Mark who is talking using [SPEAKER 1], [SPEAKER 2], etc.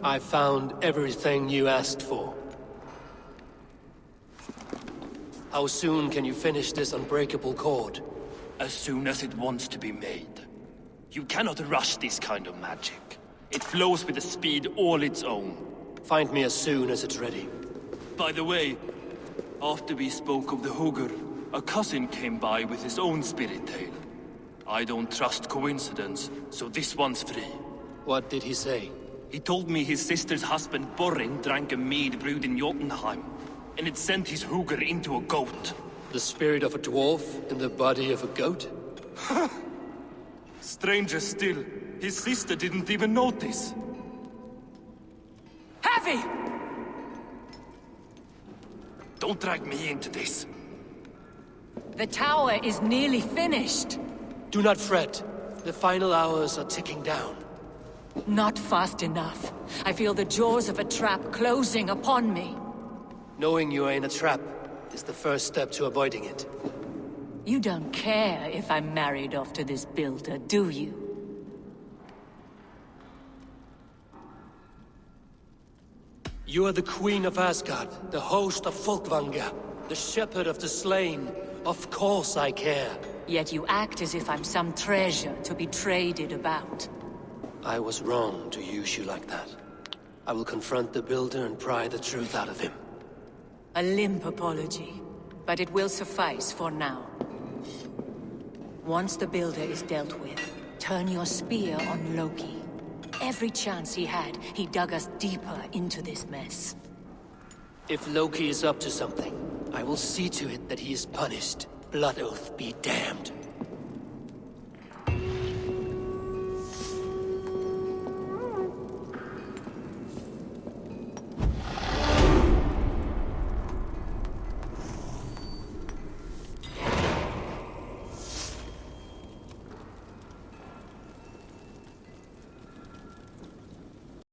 [SPEAKER 1] I found everything you asked for. How soon can you finish this unbreakable cord?
[SPEAKER 2] As soon as it wants to be made. You cannot rush this kind of magic. It flows with a speed all its own.
[SPEAKER 1] Find me as soon as it's ready.
[SPEAKER 2] By the way, after we spoke of the Hugr, a cousin came by with his own spirit tale. I don't trust coincidence, so this one's free.
[SPEAKER 1] What did he say?
[SPEAKER 2] He told me his sister's husband Borin drank a mead brewed in Jotunheim, and it sent his Hugr into a goat.
[SPEAKER 1] The spirit of a dwarf in the body of a goat?
[SPEAKER 2] Stranger still, his sister didn't even notice.
[SPEAKER 3] Heavy!
[SPEAKER 2] Don't drag me into this.
[SPEAKER 3] The tower is nearly finished.
[SPEAKER 1] Do not fret. The final hours are ticking down.
[SPEAKER 3] Not fast enough. I feel the jaws of a trap closing upon me.
[SPEAKER 1] Knowing you are in a trap is the first step to avoiding it.
[SPEAKER 3] You don't care if I'm married off to this builder, do you?
[SPEAKER 1] You are the Queen of Asgard, the host of Folkvanga, the shepherd of the slain. Of course I care.
[SPEAKER 3] Yet you act as if I'm some treasure to be traded about.
[SPEAKER 1] I was wrong to use you like that. I will confront the builder and pry the truth out of him.
[SPEAKER 3] A limp apology, but it will suffice for now. Once the builder is dealt with, turn your spear on Loki. Every chance he had, he dug us deeper into this mess.
[SPEAKER 1] If Loki is up to something, I will see to it that he is punished. Blood Oath be damned.